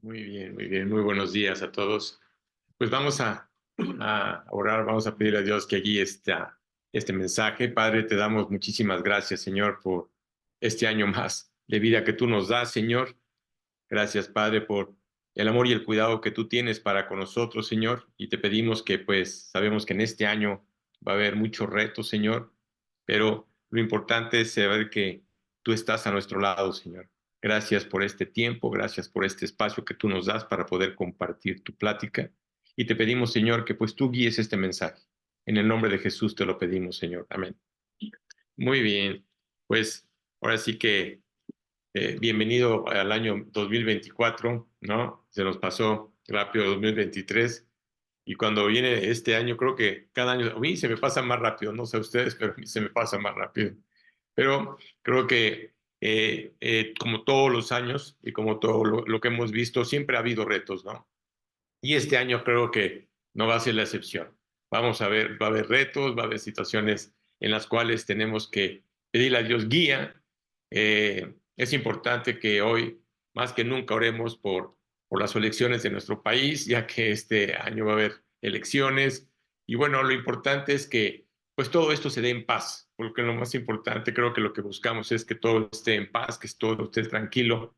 Muy bien, muy bien. Muy buenos días a todos. Pues vamos a orar, vamos a pedir a Dios que guíe este mensaje. Padre, te damos muchísimas gracias, Señor, por este año más de vida que tú nos das, Señor. Gracias, Padre, por el amor y el cuidado que tú tienes para con nosotros, Señor. Y te pedimos que, pues, sabemos que en este año va a haber muchos retos, Señor, pero lo importante es saber que tú estás a nuestro lado, Señor. Gracias por este tiempo, gracias por este espacio que tú nos das para poder compartir tu plática. Y te pedimos, Señor, que pues tú guíes este mensaje. En el nombre de Jesús te lo pedimos, Señor. Amén. Muy bien. Pues ahora sí que bienvenido al año 2024, ¿no? Se nos pasó rápido 2023 y cuando viene este año, creo que cada año, a mí se me pasa más rápido, no sé a ustedes, pero a mí se me pasa más rápido. Pero creo que como todos los años y como todo lo que hemos visto, siempre ha habido retos, ¿no? Y este año creo que no va a ser la excepción. Vamos a ver, va a haber retos, va a haber situaciones en las cuales tenemos que pedirle a Dios guía. Es importante que hoy, más que nunca, oremos por las elecciones de nuestro país, ya que este año va a haber elecciones. Y bueno, lo importante es que pues todo esto se dé en paz, porque lo más importante creo que lo que buscamos es que todo esté en paz, que todo esté tranquilo,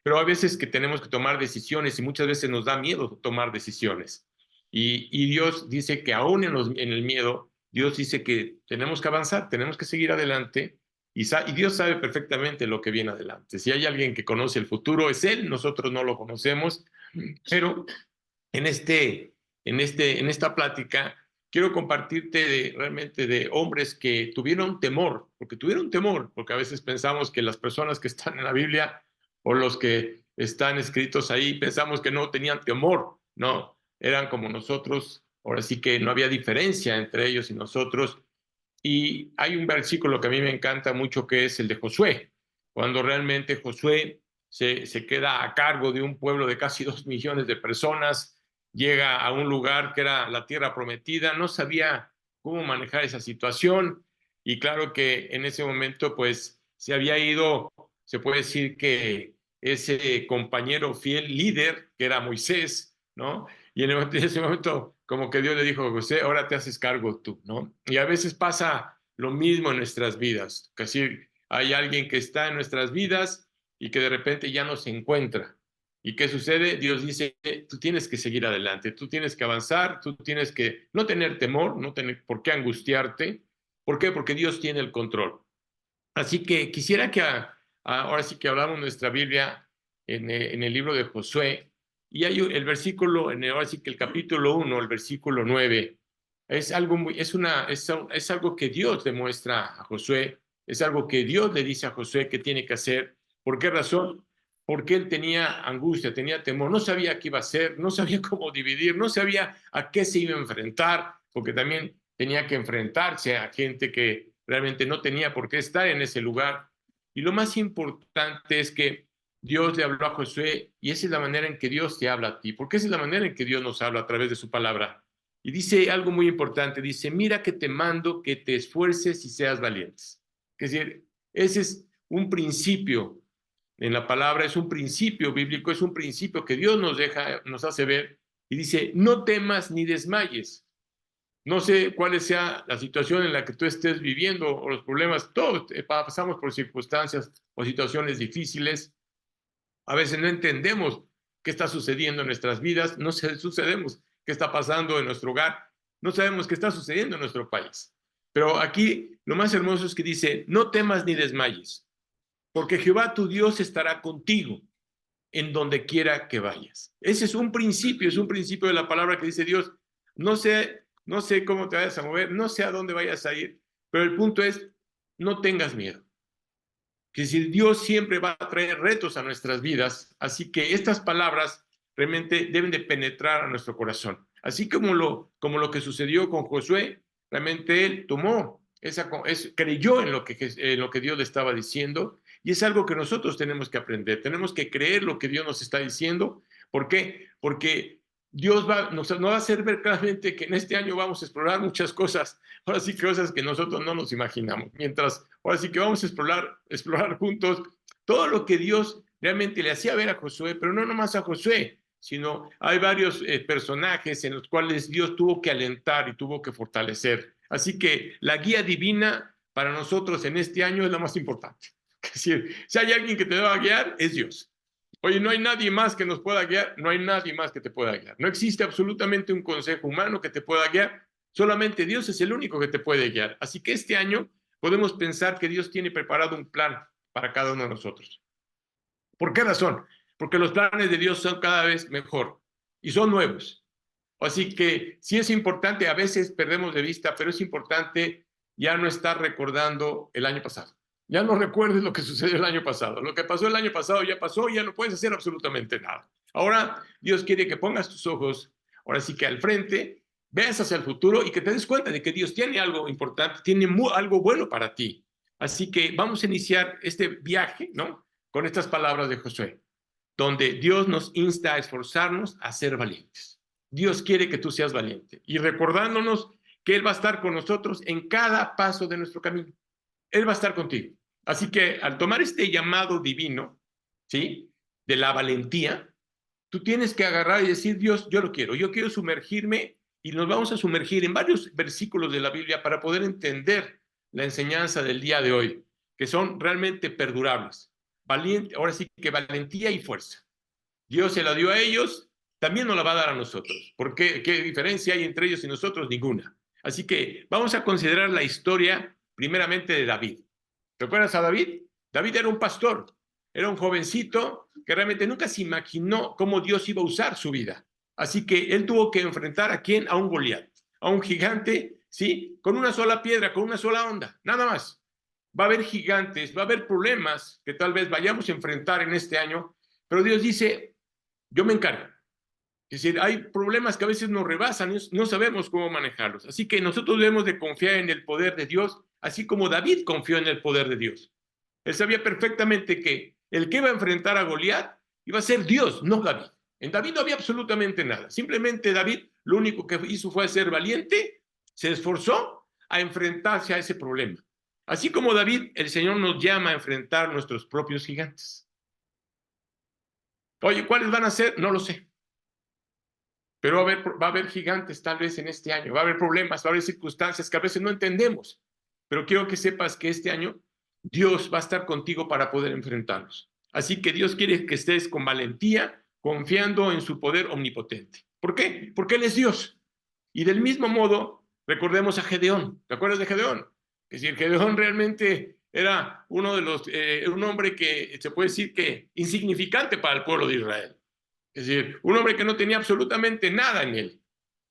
pero a veces que tenemos que tomar decisiones y muchas veces nos da miedo tomar decisiones. Y Dios dice que aún en el miedo, Dios dice que tenemos que avanzar, tenemos que seguir adelante y Dios sabe perfectamente lo que viene adelante. Si hay alguien que conoce el futuro, es Él, nosotros no lo conocemos, pero en, en esta plática quiero compartirte realmente de hombres que tuvieron temor, porque a veces pensamos que las personas que están en la Biblia o los que están escritos ahí, pensamos que no tenían temor, no, eran como nosotros, ahora sí que no había diferencia entre ellos y nosotros. Y hay un versículo que a mí me encanta mucho que es el de Josué, cuando realmente Josué se queda a cargo de un pueblo de casi 2 millones de personas, llega a un lugar que era la tierra prometida, no sabía cómo manejar esa situación y claro que en ese momento pues se había ido, se puede decir que ese compañero fiel líder que era Moisés, ¿no? Y en ese momento, como que Dios le dijo, José, ahora te haces cargo tú, ¿no? Y a veces pasa lo mismo en nuestras vidas. Casi hay alguien que está en nuestras vidas y que de repente ya no se encuentra. ¿Y qué sucede? Dios dice, tú tienes que seguir adelante, tú tienes que avanzar, tú tienes que no tener temor, no tener por qué angustiarte. ¿Por qué? Porque Dios tiene el control. Así que quisiera que ahora sí que hablamos nuestra Biblia en el libro de Josué, y hay el versículo, ahora sí que el capítulo 1, el versículo 9, es algo, es algo que Dios demuestra a Josué, es algo que Dios le dice a Josué que tiene que hacer. ¿Por qué razón? Porque él tenía angustia, tenía temor, no sabía qué iba a hacer, no sabía cómo dividir, no sabía a qué se iba a enfrentar, porque también tenía que enfrentarse a gente que realmente no tenía por qué estar en ese lugar. Y lo más importante es que Dios le habló a Josué y esa es la manera en que Dios te habla a ti, porque esa es la manera en que Dios nos habla a través de su palabra. Y dice algo muy importante, dice, mira que te mando que te esfuerces y seas valientes. Es decir, ese es un principio en la palabra, es un principio bíblico, es un principio que Dios nos hace ver y dice, no temas ni desmayes. No sé cuál sea la situación en la que tú estés viviendo o los problemas. Todos pasamos por circunstancias o situaciones difíciles. A veces no entendemos qué está sucediendo en nuestras vidas, no sucedemos qué está pasando en nuestro hogar, no sabemos qué está sucediendo en nuestro país. Pero aquí lo más hermoso es que dice, no temas ni desmayes, porque Jehová tu Dios estará contigo en donde quiera que vayas. Ese es un principio de la palabra que dice Dios. No sé cómo te vayas a mover, no sé a dónde vayas a ir, pero el punto es, no tengas miedo. Que si Dios siempre va a traer retos a nuestras vidas, así que estas palabras realmente deben de penetrar a nuestro corazón. Así como lo que sucedió con Josué, realmente él creyó en lo que Dios le estaba diciendo y es algo que nosotros tenemos que aprender. Tenemos que creer lo que Dios nos está diciendo. ¿Por qué? Porque nos va a hacer ver claramente que en este año vamos a explorar muchas cosas, ahora sí cosas que nosotros no nos imaginamos. Ahora sí que vamos a explorar juntos todo lo que Dios realmente le hacía ver a Josué, pero no nomás a Josué, sino hay varios personajes en los cuales Dios tuvo que alentar y tuvo que fortalecer. Así que la guía divina para nosotros en este año es lo más importante. Es decir, si hay alguien que te va a guiar, es Dios. Oye, no hay nadie más que nos pueda guiar, no hay nadie más que te pueda guiar. No existe absolutamente un consejo humano que te pueda guiar, solamente Dios es el único que te puede guiar. Así que este año podemos pensar que Dios tiene preparado un plan para cada uno de nosotros. ¿Por qué razón? Porque los planes de Dios son cada vez mejor y son nuevos. Así que sí es importante, a veces perdemos de vista, pero es importante ya no estar recordando el año pasado. Ya no recuerdes lo que sucedió el año pasado. Lo que pasó el año pasado ya pasó, ya no puedes hacer absolutamente nada. Ahora Dios quiere que pongas tus ojos, ahora sí que al frente, veas hacia el futuro y que te des cuenta de que Dios tiene algo importante, tiene algo bueno para ti. Así que vamos a iniciar este viaje, ¿no? Con estas palabras de Josué, donde Dios nos insta a esforzarnos a ser valientes. Dios quiere que tú seas valiente y recordándonos que Él va a estar con nosotros en cada paso de nuestro camino. Él va a estar contigo. Así que al tomar este llamado divino, ¿sí? De la valentía, tú tienes que agarrar y decir, Dios, yo lo quiero, yo quiero sumergirme y nos vamos a sumergir en varios versículos de la Biblia para poder entender la enseñanza del día de hoy, que son realmente perdurables. Valiente, ahora sí que valentía y fuerza. Dios se la dio a ellos, también nos la va a dar a nosotros. ¿Por qué? ¿Qué diferencia hay entre ellos y nosotros? Ninguna. Así que vamos a considerar la historia primeramente de David. ¿Recuerdas a David? David era un pastor, era un jovencito que realmente nunca se imaginó cómo Dios iba a usar su vida. Así que él tuvo que enfrentar a quién? A un Goliat, a un gigante, ¿sí? Con una sola piedra, con una sola onda, nada más. Va a haber gigantes, va a haber problemas que tal vez vayamos a enfrentar en este año, pero Dios dice, yo me encargo. Es decir, hay problemas que a veces nos rebasan, no sabemos cómo manejarlos. Así que nosotros debemos de confiar en el poder de Dios, así como David confió en el poder de Dios. Él sabía perfectamente que el que iba a enfrentar a Goliat iba a ser Dios, no David. En David no había absolutamente nada. Simplemente David lo único que hizo fue ser valiente, se esforzó a enfrentarse a ese problema. Así como David, el Señor nos llama a enfrentar nuestros propios gigantes. Oye, ¿cuáles van a ser? No lo sé. Pero va a haber gigantes tal vez en este año, va a haber problemas, va a haber circunstancias que a veces no entendemos. Pero quiero que sepas que este año Dios va a estar contigo para poder enfrentarlos. Así que Dios quiere que estés con valentía, confiando en su poder omnipotente. ¿Por qué? Porque Él es Dios. Y del mismo modo, recordemos a Gedeón. ¿Te acuerdas de Gedeón? Es decir, Gedeón realmente era uno de los, un hombre que se puede decir que insignificante para el pueblo de Israel. Es decir, un hombre que no tenía absolutamente nada en él.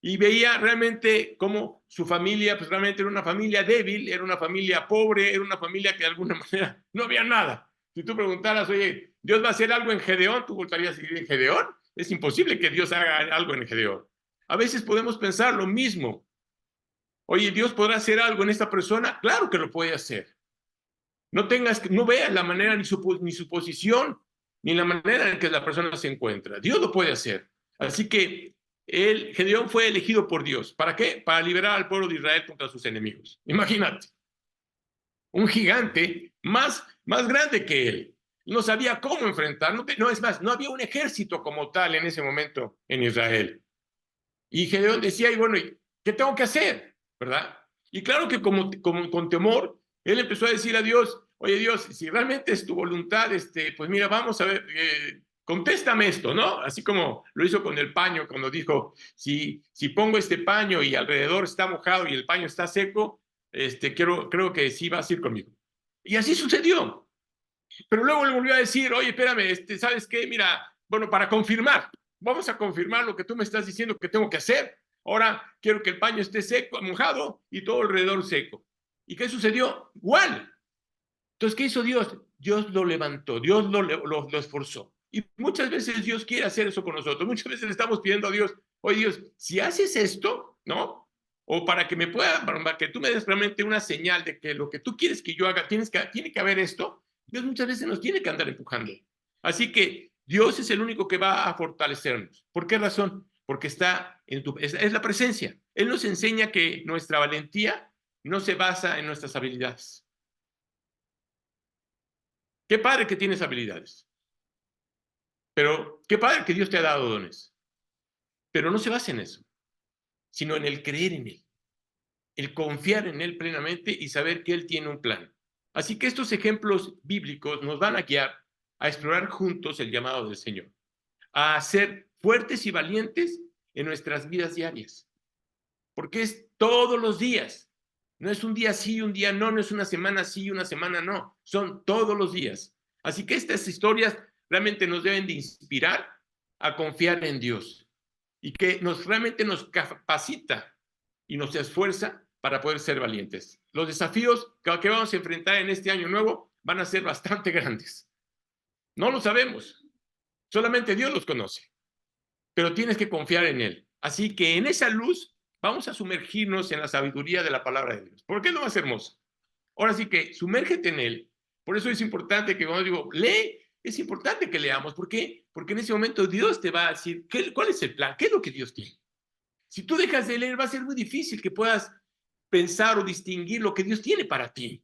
Y veía realmente cómo su familia, pues realmente era una familia débil, era una familia pobre, era una familia que de alguna manera no había nada. Si tú preguntaras, oye, ¿Dios va a hacer algo en Gedeón? ¿Tú voltarías a seguir en Gedeón? Es imposible que Dios haga algo en Gedeón. A veces podemos pensar lo mismo. Oye, ¿Dios podrá hacer algo en esta persona? Claro que lo puede hacer. No veas la manera ni su posición, ni la manera en que la persona se encuentra. Dios lo puede hacer. Así que Gedeón fue elegido por Dios. ¿Para qué? Para liberar al pueblo de Israel contra sus enemigos. Imagínate, un gigante más grande que él. No sabía cómo enfrentar, no es más, no había un ejército como tal en ese momento en Israel. Y Gedeón decía, y bueno, ¿qué tengo que hacer? ¿Verdad? Y claro que como con temor, él empezó a decir a Dios, oye Dios, si realmente es tu voluntad, pues mira, vamos a ver, contéstame esto, ¿no? Así como lo hizo con el paño, cuando dijo, si pongo este paño y alrededor está mojado y el paño está seco, creo que sí vas a ir conmigo. Y así sucedió. Pero luego le volvió a decir, oye, espérame, ¿sabes qué? Mira, bueno, para confirmar, vamos a confirmar lo que tú me estás diciendo que tengo que hacer. Ahora quiero que el paño esté seco, mojado y todo alrededor seco. ¿Y qué sucedió? Igual. Entonces, ¿qué hizo Dios? Dios lo levantó, Dios lo esforzó. Y muchas veces Dios quiere hacer eso con nosotros. Muchas veces le estamos pidiendo a Dios, oye Dios, si haces esto, ¿no? O para que tú me des realmente una señal de que lo que tú quieres que yo haga, tiene que haber esto. Dios muchas veces nos tiene que andar empujando. Así que Dios es el único que va a fortalecernos. ¿Por qué razón? Porque es la presencia. Él nos enseña que nuestra valentía no se basa en nuestras habilidades. Qué padre que tienes habilidades. Pero qué padre que Dios te ha dado dones. Pero no se basa en eso, sino en el creer en Él, el confiar en Él plenamente y saber que Él tiene un plan. Así que estos ejemplos bíblicos nos van a guiar a explorar juntos el llamado del Señor, a ser fuertes y valientes en nuestras vidas diarias, porque es todos los días. No es un día sí, un día no, no es una semana sí, una semana no, son todos los días. Así que estas historias realmente nos deben de inspirar a confiar en Dios y que realmente nos capacita y nos esfuerza para poder ser valientes. Los desafíos que vamos a enfrentar en este año nuevo van a ser bastante grandes. No lo sabemos, solamente Dios los conoce, pero tienes que confiar en Él. Así que en esa luz vamos a sumergirnos en la sabiduría de la palabra de Dios, porque es lo más hermoso. Ahora sí que sumérgete en Él. Por eso es importante que cuando digo, lee, es importante que leamos. ¿Por qué? Porque en ese momento Dios te va a decir cuál es el plan, qué es lo que Dios tiene. Si tú dejas de leer, va a ser muy difícil que puedas pensar o distinguir lo que Dios tiene para ti.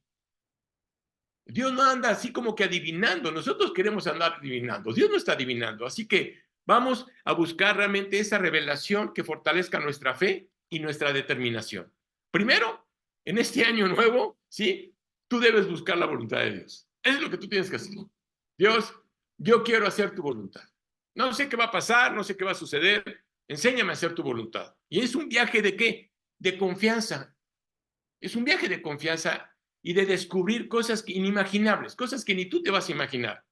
Dios no anda así como que adivinando. Nosotros queremos andar adivinando. Dios no está adivinando. Así que vamos a buscar realmente esa revelación que fortalezca nuestra fe y nuestra determinación. Primero, en este año nuevo, ¿sí? Tú debes buscar la voluntad de Dios. Eso es lo que tú tienes que hacer. Dios, yo quiero hacer tu voluntad. No sé qué va a pasar, no sé qué va a suceder. Enséñame a hacer tu voluntad. Y es un viaje de ¿qué? De confianza. Es un viaje de confianza y de descubrir cosas inimaginables, cosas que ni tú te vas a imaginar.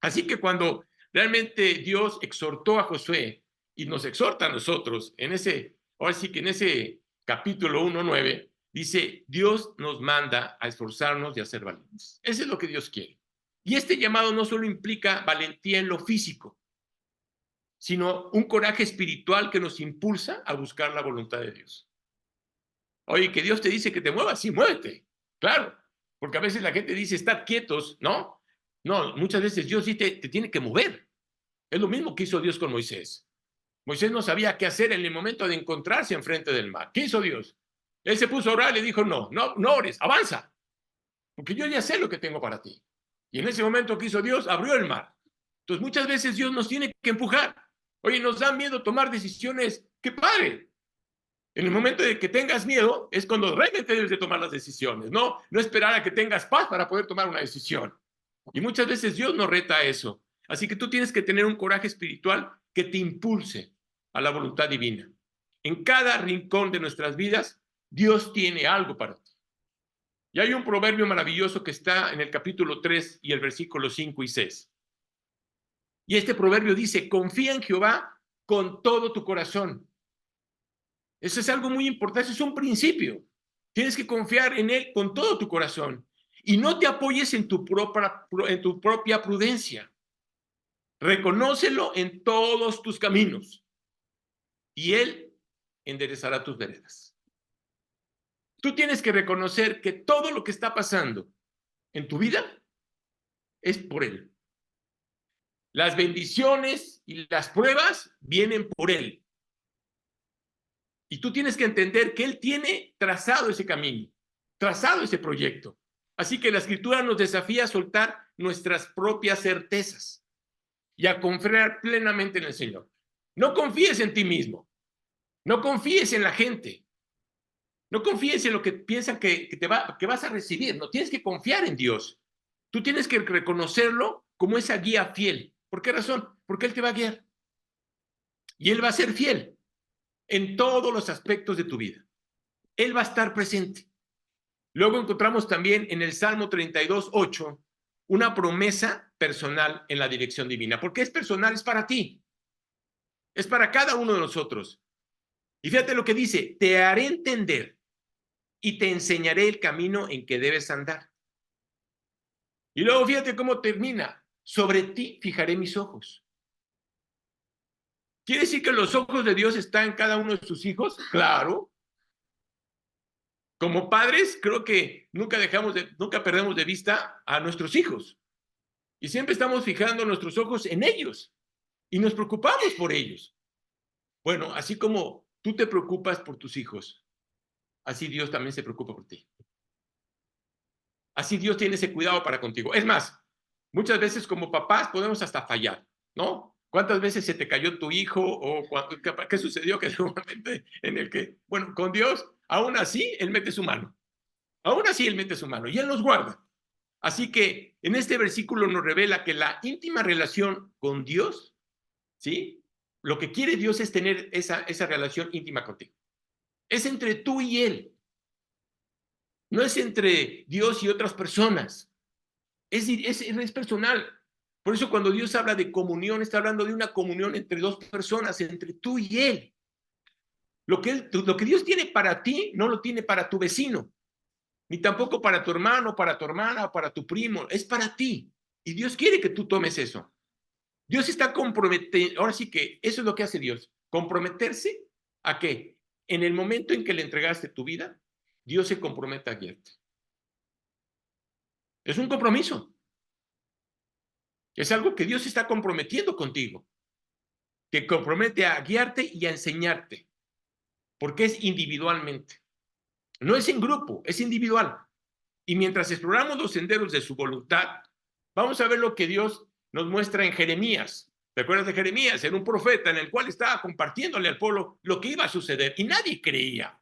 Así que cuando realmente Dios exhortó a Josué y nos exhorta a nosotros en ese, ahora sí que en ese capítulo 1:9, dice, Dios nos manda a esforzarnos y a ser valientes. Eso es lo que Dios quiere. Y este llamado no solo implica valentía en lo físico, sino un coraje espiritual que nos impulsa a buscar la voluntad de Dios. Oye, que Dios te dice que te muevas, sí, muévete, claro, porque a veces la gente dice, estad quietos, ¿no? No, muchas veces Dios sí te tiene que mover. Es lo mismo que hizo Dios con Moisés. Moisés no sabía qué hacer en el momento de encontrarse enfrente del mar. ¿Qué hizo Dios? Él se puso a orar y le dijo, no ores, avanza, porque yo ya sé lo que tengo para ti. Y en ese momento que hizo Dios, abrió el mar. Entonces muchas veces Dios nos tiene que empujar. Oye, nos da miedo tomar decisiones. ¡Qué padre! En el momento de que tengas miedo es cuando realmente debes de tomar las decisiones, no esperar a que tengas paz para poder tomar una decisión. Y muchas veces Dios nos reta a eso. Así que tú tienes que tener un coraje espiritual que te impulse a la voluntad divina. En cada rincón de nuestras vidas, Dios tiene algo para ti. Y hay un proverbio maravilloso que está en el capítulo 3 y el versículo 5 y 6. Y este proverbio dice, confía en Jehová con todo tu corazón. Eso es algo muy importante, es un principio. Tienes que confiar en Él con todo tu corazón y no te apoyes en tu propia prudencia. Reconócelo en todos tus caminos y Él enderezará tus veredas. Tú tienes que reconocer que todo lo que está pasando en tu vida es por Él. Las bendiciones y las pruebas vienen por Él. Y tú tienes que entender que Él tiene trazado ese camino, trazado ese proyecto. Así que la Escritura nos desafía a soltar nuestras propias certezas y a confiar plenamente en el Señor. No confíes en ti mismo, no confíes en la gente, no confíes en lo que piensan que vas a recibir, no, tienes que confiar en Dios. Tú tienes que reconocerlo como esa guía fiel. ¿Por qué razón? Porque Él te va a guiar y Él va a ser fiel en todos los aspectos de tu vida. Él va a estar presente. Luego encontramos también en el Salmo 32:8 una promesa personal en la dirección divina. ¿Por qué es personal? Es para ti. Es para cada uno de nosotros. Y fíjate lo que dice, te haré entender y te enseñaré el camino en que debes andar. Y luego fíjate cómo termina, sobre ti fijaré mis ojos. ¿Quiere decir que los ojos de Dios están en cada uno de sus hijos? Claro. Como padres, creo que nunca perdemos de vista a nuestros hijos. Y siempre estamos fijando nuestros ojos en ellos. Y nos preocupamos por ellos. Bueno, así como tú te preocupas por tus hijos, así Dios también se preocupa por ti. Así Dios tiene ese cuidado para contigo. Es más, muchas veces como papás podemos hasta fallar. ¿no? ¿Cuántas veces se te cayó tu hijo o qué sucedió que en un momento en el que, bueno, con Dios, aún así, Él mete su mano. Aún así, Él mete su mano y Él nos guarda. Así que en este versículo nos revela que la íntima relación con Dios, ¿sí? Lo que quiere Dios es tener esa relación íntima contigo. Es entre tú y Él. No es entre Dios y otras personas. Es personal. Por eso cuando Dios habla de comunión, está hablando de una comunión entre dos personas, entre tú y Él. Lo que Dios tiene para ti, no lo tiene para tu vecino, ni tampoco para tu hermano, para tu hermana, o para tu primo. Es para ti. Y Dios quiere que tú tomes eso. Dios está comprometido. Ahora sí que eso es lo que hace Dios. Comprometerse a que en el momento en que le entregaste tu vida, Dios se comprometa a guiarte. Es un compromiso. Es algo que Dios está comprometiendo contigo. Que compromete a guiarte y a enseñarte. Porque es individualmente. No es en grupo, es individual. Y mientras exploramos los senderos de su voluntad, vamos a ver lo que Dios nos muestra en Jeremías. ¿Te acuerdas de Jeremías? Era un profeta en el cual estaba compartiéndole al pueblo lo que iba a suceder y nadie creía.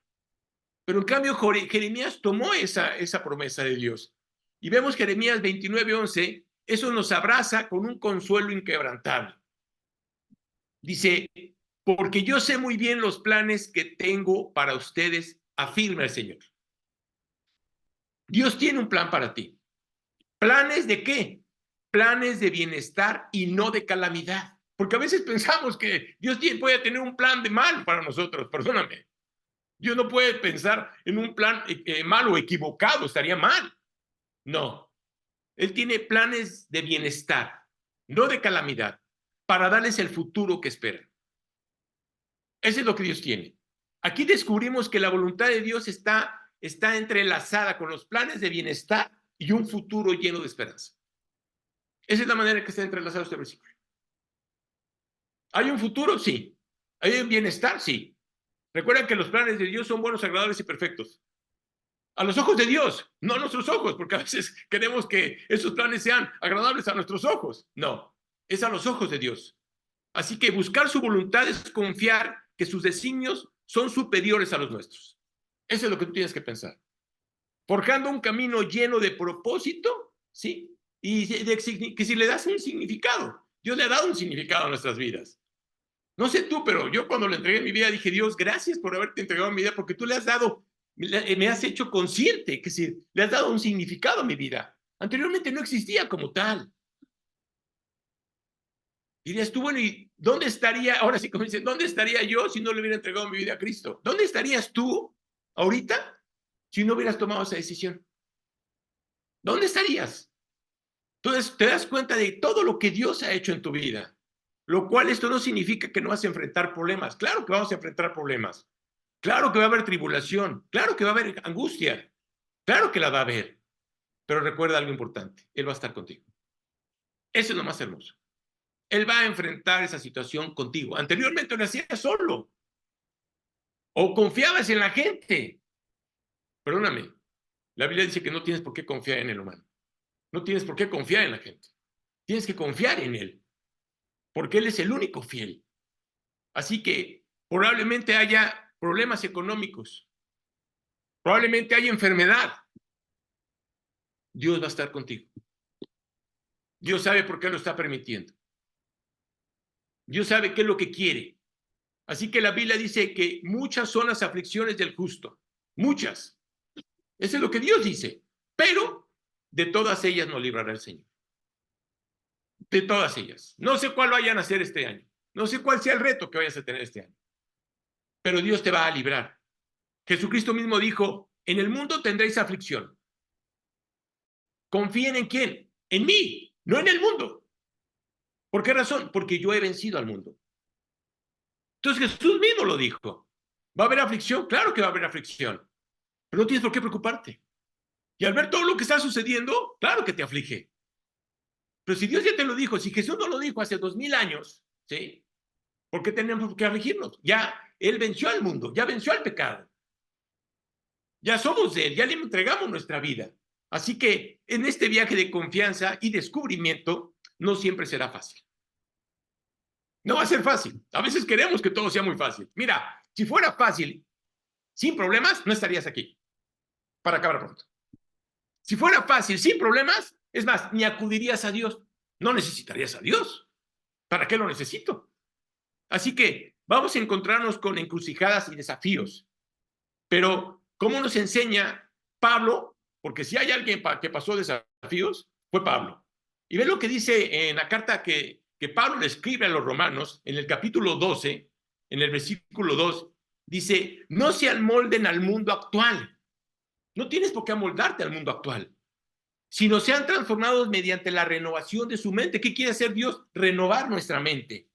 Pero en cambio Jeremías tomó esa promesa de Dios. Y vemos Jeremías 29:11, eso nos abraza con un consuelo inquebrantable. Dice, porque yo sé muy bien los planes que tengo para ustedes, afirma el Señor. Dios tiene un plan para ti. ¿Planes de qué? Planes de bienestar y no de calamidad. Porque a veces pensamos que Dios puede tener un plan de mal para nosotros, perdóname. Dios no puede pensar en un plan mal o equivocado, estaría mal. No, Él tiene planes de bienestar, no de calamidad, para darles el futuro que esperan. Eso es lo que Dios tiene. Aquí descubrimos que la voluntad de Dios está entrelazada con los planes de bienestar y un futuro lleno de esperanza. Esa es la manera en que está entrelazado este versículo. ¿Hay un futuro? Sí. ¿Hay un bienestar? Sí. Recuerden que los planes de Dios son buenos, agradables y perfectos. A los ojos de Dios, no a nuestros ojos, porque a veces queremos que esos planes sean agradables a nuestros ojos. No, es a los ojos de Dios. Así que buscar su voluntad es confiar que sus designios son superiores a los nuestros. Eso es lo que tú tienes que pensar. Forjando un camino lleno de propósito, ¿sí? Y que si le das un significado, Dios le ha dado un significado a nuestras vidas. No sé tú, pero yo cuando le entregué mi vida dije, Dios, gracias por haberte entregado mi vida, porque tú le has dado, me has hecho consciente, que si le has dado un significado a mi vida. Anteriormente no existía como tal. Dirías tú, bueno, ¿y dónde estaría, ahora sí como dicen, dónde estaría yo si no le hubiera entregado mi vida a Cristo? ¿Dónde estarías tú ahorita si no hubieras tomado esa decisión? ¿Dónde estarías? Entonces te das cuenta de todo lo que Dios ha hecho en tu vida, lo cual esto no significa que no vas a enfrentar problemas. Claro que vamos a enfrentar problemas. Claro que va a haber tribulación. Claro que va a haber angustia. Claro que la va a haber. Pero recuerda algo importante. Él va a estar contigo. Eso es lo más hermoso. Él va a enfrentar esa situación contigo. Anteriormente lo hacías solo. O confiabas en la gente. Perdóname. La Biblia dice que no tienes por qué confiar en el humano. No tienes por qué confiar en la gente. Tienes que confiar en Él. Porque Él es el único fiel. Así que probablemente haya problemas económicos. Probablemente haya enfermedad. Dios va a estar contigo. Dios sabe por qué lo está permitiendo. Dios sabe qué es lo que quiere. Así que la Biblia dice que muchas son las aflicciones del justo. Muchas. Eso es lo que Dios dice. Pero de todas ellas nos librará el Señor. De todas ellas. No sé cuál vayan a hacer este año. No sé cuál sea el reto que vayas a tener este año. Pero Dios te va a librar. Jesucristo mismo dijo, en el mundo tendréis aflicción. ¿Confíen en quién? En mí, no en el mundo. ¿Por qué razón? Porque yo he vencido al mundo. Entonces Jesús mismo lo dijo. ¿Va a haber aflicción? Claro que va a haber aflicción. Pero no tienes por qué preocuparte. Y al ver todo lo que está sucediendo, claro que te aflige. Pero si Dios ya te lo dijo, si Jesús no lo dijo hace 2000 años, ¿sí? ¿Por qué tenemos que afligirnos? Ya Él venció al mundo, ya venció al pecado. Ya somos de Él, ya le entregamos nuestra vida. Así que en este viaje de confianza y descubrimiento, no siempre será fácil. No va a ser fácil. A veces queremos que todo sea muy fácil. Mira, si fuera fácil, sin problemas, no estarías aquí. Para acabar pronto. Si fuera fácil, sin problemas, es más, ni acudirías a Dios. No necesitarías a Dios. ¿Para qué lo necesito? Así que vamos a encontrarnos con encrucijadas y desafíos. Pero, ¿cómo nos enseña Pablo? Porque si hay alguien que pasó desafíos, fue Pablo. Y ve lo que dice en la carta que Pablo le escribe a los romanos, en el capítulo 12, en el versículo 2, dice, no se amolden al mundo actual. No tienes por qué amoldarte al mundo actual, sino sean transformados mediante la renovación de su mente. ¿Qué quiere hacer Dios? Renovar nuestra mente.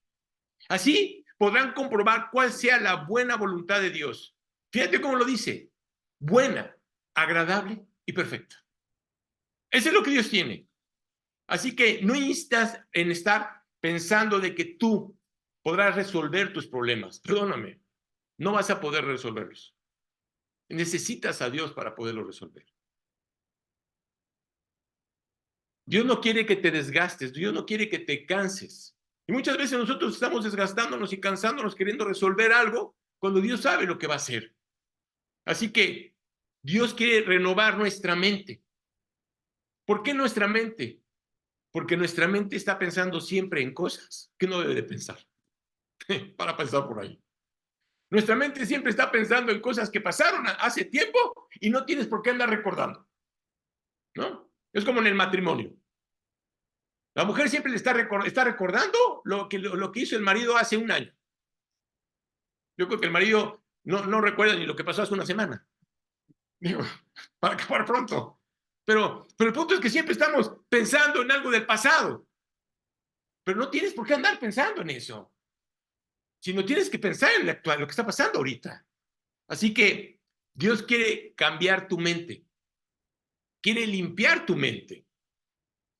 Así podrán comprobar cuál sea la buena voluntad de Dios. Fíjate cómo lo dice, buena, agradable y perfecta. Eso es lo que Dios tiene. Así que no instas en estar pensando de que tú podrás resolver tus problemas. Perdóname, no vas a poder resolverlos. Necesitas a Dios para poderlos resolver. Dios no quiere que te desgastes, Dios no quiere que te canses. Y muchas veces nosotros estamos desgastándonos y cansándonos queriendo resolver algo cuando Dios sabe lo que va a hacer. Así que Dios quiere renovar nuestra mente. ¿Por qué nuestra mente? Porque nuestra mente está pensando siempre en cosas que no debe de pensar. Para pensar por ahí. Nuestra mente siempre está pensando en cosas que pasaron hace tiempo y no tienes por qué andar recordando. ¿No? Es como en el matrimonio. La mujer siempre le está recordando lo que hizo el marido hace un año. Yo creo que el marido no recuerda ni lo que pasó hace una semana. Digo, para acabar pronto. Pero el punto es que siempre estamos pensando en algo del pasado. Pero no tienes por qué andar pensando en eso. Sino tienes que pensar en lo actual, lo que está pasando ahorita. Así que Dios quiere cambiar tu mente. Quiere limpiar tu mente.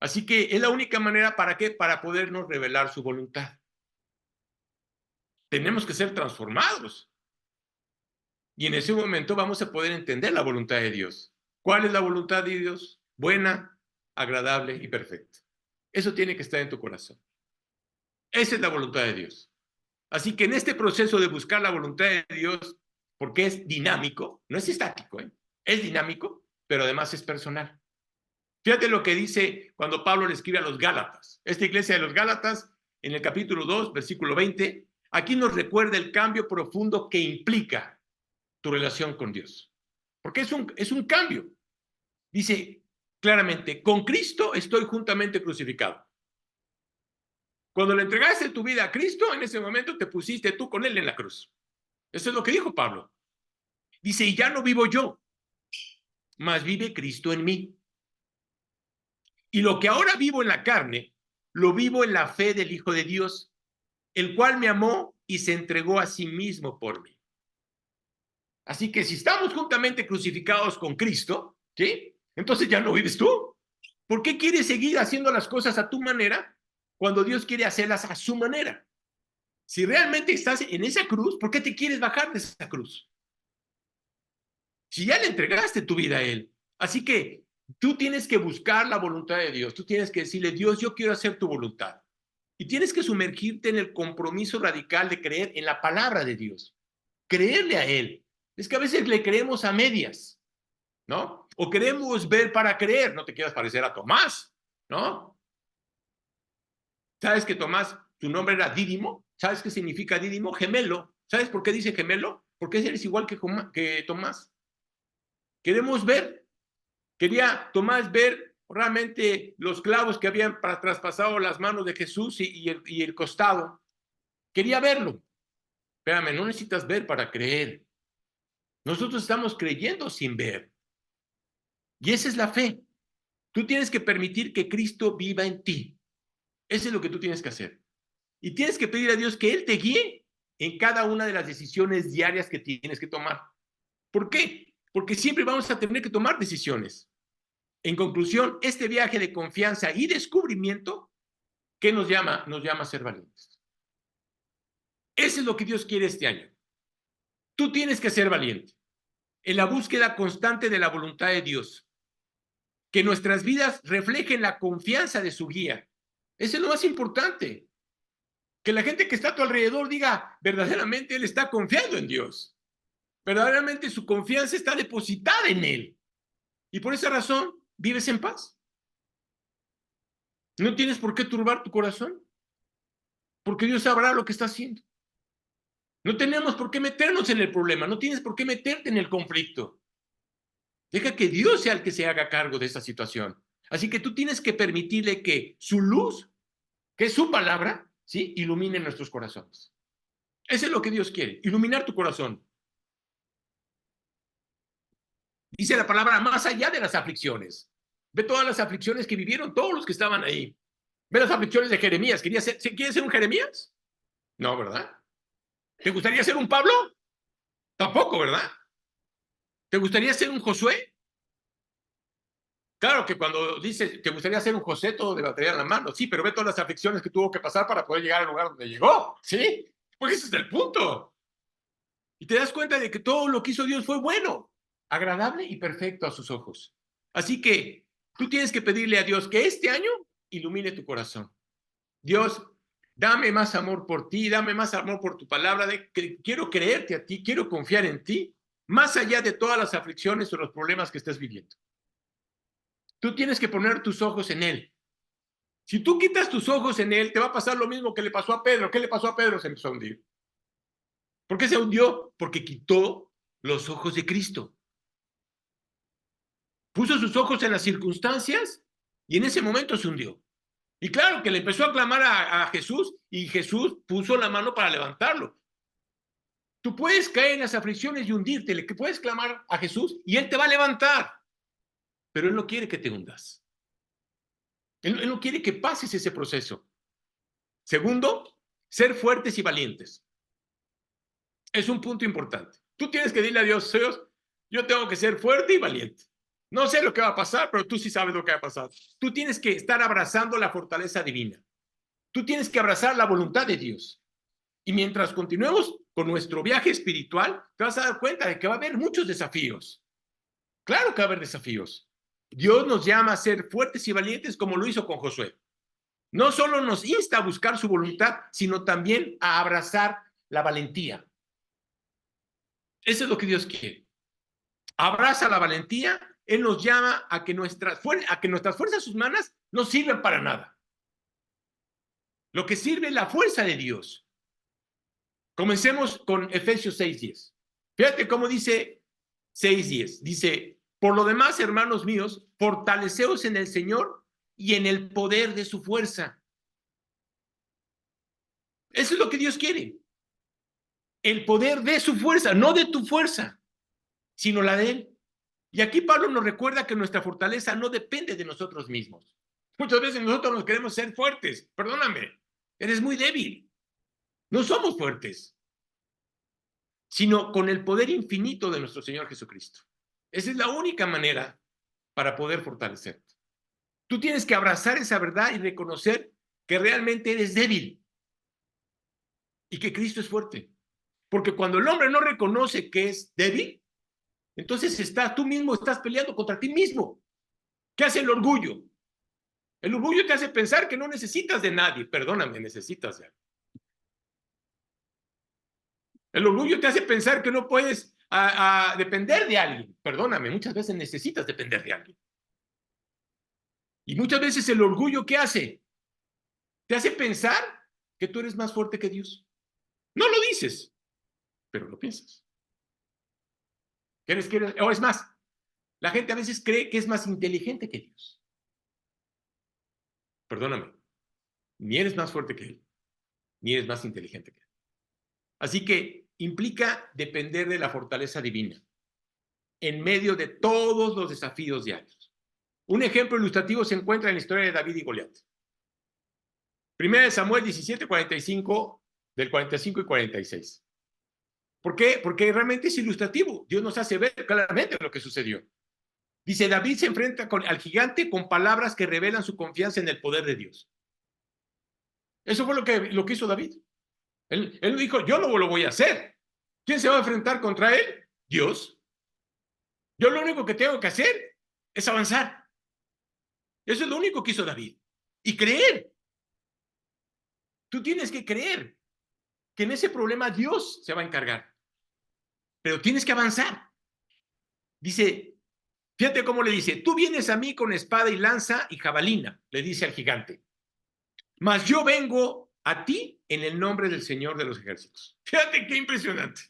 Así que es la única manera para qué, para podernos revelar su voluntad. Tenemos que ser transformados. Y en ese momento vamos a poder entender la voluntad de Dios. ¿Cuál es la voluntad de Dios? Buena, agradable y perfecta. Eso tiene que estar en tu corazón. Esa es la voluntad de Dios. Así que en este proceso de buscar la voluntad de Dios, porque es dinámico, no es estático, es dinámico, pero además es personal. Fíjate lo que dice cuando Pablo le escribe a los Gálatas. Esta iglesia de los Gálatas, en el capítulo 2, versículo 20, aquí nos recuerda el cambio profundo que implica tu relación con Dios. Porque es un cambio. Dice claramente, con Cristo estoy juntamente crucificado. Cuando le entregaste tu vida a Cristo, en ese momento te pusiste tú con Él en la cruz. Eso es lo que dijo Pablo. Dice, y ya no vivo yo, mas vive Cristo en mí. Y lo que ahora vivo en la carne, lo vivo en la fe del Hijo de Dios, el cual me amó y se entregó a sí mismo por mí. Así que si estamos juntamente crucificados con Cristo, ¿sí? Entonces ya no vives tú. ¿Por qué quieres seguir haciendo las cosas a tu manera cuando Dios quiere hacerlas a su manera? Si realmente estás en esa cruz, ¿por qué te quieres bajar de esa cruz? Si ya le entregaste tu vida a Él. Así que tú tienes que buscar la voluntad de Dios. Tú tienes que decirle, Dios, yo quiero hacer tu voluntad. Y tienes que sumergirte en el compromiso radical de creer en la palabra de Dios. Creerle a Él. Es que a veces le creemos a medias, ¿no? O queremos ver para creer. No te quieras parecer a Tomás, ¿no? ¿Sabes que Tomás, su nombre era Dídimo? ¿Sabes qué significa Dídimo? Gemelo. ¿Sabes por qué dice gemelo? Porque eres igual que Tomás. Queremos ver. Quería Tomás ver realmente los clavos que habían traspasado las manos de Jesús y el costado. Quería verlo. Espérame, no necesitas ver para creer. Nosotros estamos creyendo sin ver. Y esa es la fe. Tú tienes que permitir que Cristo viva en ti. Eso es lo que tú tienes que hacer. Y tienes que pedir a Dios que Él te guíe en cada una de las decisiones diarias que tienes que tomar. ¿Por qué? Porque siempre vamos a tener que tomar decisiones. En conclusión, este viaje de confianza y descubrimiento, ¿qué nos llama? Nos llama a ser valientes. Eso es lo que Dios quiere este año. Tú tienes que ser valiente en la búsqueda constante de la voluntad de Dios. Que nuestras vidas reflejen la confianza de su guía. Eso es lo más importante. Que la gente que está a tu alrededor diga, verdaderamente él está confiando en Dios. Verdaderamente su confianza está depositada en él. Y por esa razón vives en paz. No tienes por qué turbar tu corazón, porque Dios sabrá lo que está haciendo. No tenemos por qué meternos en el problema, no tienes por qué meterte en el conflicto. Deja que Dios sea el que se haga cargo de esta situación. Así que tú tienes que permitirle que su luz, que es su palabra, ¿sí?, ilumine nuestros corazones. Eso es lo que Dios quiere, iluminar tu corazón. Dice la palabra, más allá de las aflicciones. Ve todas las aflicciones que vivieron todos los que estaban ahí. Ve las aflicciones de Jeremías. ¿Quieres ser un Jeremías? No, ¿verdad? ¿Te gustaría ser un Pablo? Tampoco, ¿verdad? ¿Te gustaría ser un Josué? Claro que cuando dices, ¿te gustaría ser un José? Todo de batería en la mano. Sí, pero ve todas las aflicciones que tuvo que pasar para poder llegar al lugar donde llegó. ¿Sí? Porque ese es el punto. Y te das cuenta de que todo lo que hizo Dios fue bueno, agradable y perfecto a sus ojos. Así que tú tienes que pedirle a Dios que este año ilumine tu corazón. Dios, dame más amor por ti, dame más amor por tu palabra, quiero creerte a ti, quiero confiar en ti, más allá de todas las aflicciones o los problemas que estés viviendo. Tú tienes que poner tus ojos en Él. Si tú quitas tus ojos en Él, te va a pasar lo mismo que le pasó a Pedro. ¿Qué le pasó a Pedro? Se empezó a hundir. ¿Por qué se hundió? Porque quitó los ojos de Cristo. Puso sus ojos en las circunstancias y en ese momento se hundió. Y claro que le empezó a clamar a Jesús y Jesús puso la mano para levantarlo. Tú puedes caer en las aflicciones y hundirte, le puedes clamar a Jesús y Él te va a levantar, pero Él no quiere que te hundas. Él no quiere que pases ese proceso. Segundo, ser fuertes y valientes. Es un punto importante. Tú tienes que decirle a Dios, Dios, yo tengo que ser fuerte y valiente. No sé lo que va a pasar, pero tú sí sabes lo que va a pasar. Tú tienes que estar abrazando la fortaleza divina. Tú tienes que abrazar la voluntad de Dios. Y mientras continuemos con nuestro viaje espiritual, te vas a dar cuenta de que va a haber muchos desafíos. Claro que va a haber desafíos. Dios nos llama a ser fuertes y valientes como lo hizo con Josué. No solo nos insta a buscar su voluntad, sino también a abrazar la valentía. Eso es lo que Dios quiere. Abraza la valentía. Él nos llama a que nuestras fuerzas humanas no sirven para nada. Lo que sirve es la fuerza de Dios. Comencemos con Efesios 6:10. Fíjate cómo dice 6:10. Dice, por lo demás, hermanos míos, fortaleceos en el Señor y en el poder de su fuerza. Eso es lo que Dios quiere. El poder de su fuerza, no de tu fuerza, sino la de Él. Y aquí Pablo nos recuerda que nuestra fortaleza no depende de nosotros mismos. Muchas veces nosotros nos queremos ser fuertes. Perdóname, eres muy débil. No somos fuertes, sino con el poder infinito de nuestro Señor Jesucristo. Esa es la única manera para poder fortalecerte. Tú tienes que abrazar esa verdad y reconocer que realmente eres débil y que Cristo es fuerte. Porque cuando el hombre no reconoce que es débil, entonces tú mismo estás peleando contra ti mismo. ¿Qué hace el orgullo? El orgullo te hace pensar que no necesitas de nadie. Perdóname, necesitas de alguien. El orgullo te hace pensar que no puedes depender de alguien. Perdóname, muchas veces necesitas depender de alguien. Y muchas veces el orgullo, ¿qué hace? Te hace pensar que tú eres más fuerte que Dios. No lo dices, pero lo piensas. O es más, la gente a veces cree que es más inteligente que Dios. Perdóname, ni eres más fuerte que Él, ni eres más inteligente que Él. Así que implica depender de la fortaleza divina en medio de todos los desafíos diarios. Un ejemplo ilustrativo se encuentra en la historia de David y Goliat. Primera de Samuel 17:45, del 45 y 46. ¿Por qué? Porque realmente es ilustrativo. Dios nos hace ver claramente lo que sucedió. Dice, David se enfrenta al gigante con palabras que revelan su confianza en el poder de Dios. Eso fue lo que hizo David. Él dijo, yo no lo voy a hacer. ¿Quién se va a enfrentar contra él? Dios. Yo lo único que tengo que hacer es avanzar. Eso es lo único que hizo David. Y creer. Tú tienes que creer que en ese problema Dios se va a encargar. Pero tienes que avanzar. Dice, fíjate cómo le dice, tú vienes a mí con espada y lanza y jabalina, le dice al gigante. Mas yo vengo a ti en el nombre del Señor de los ejércitos. Fíjate qué impresionante.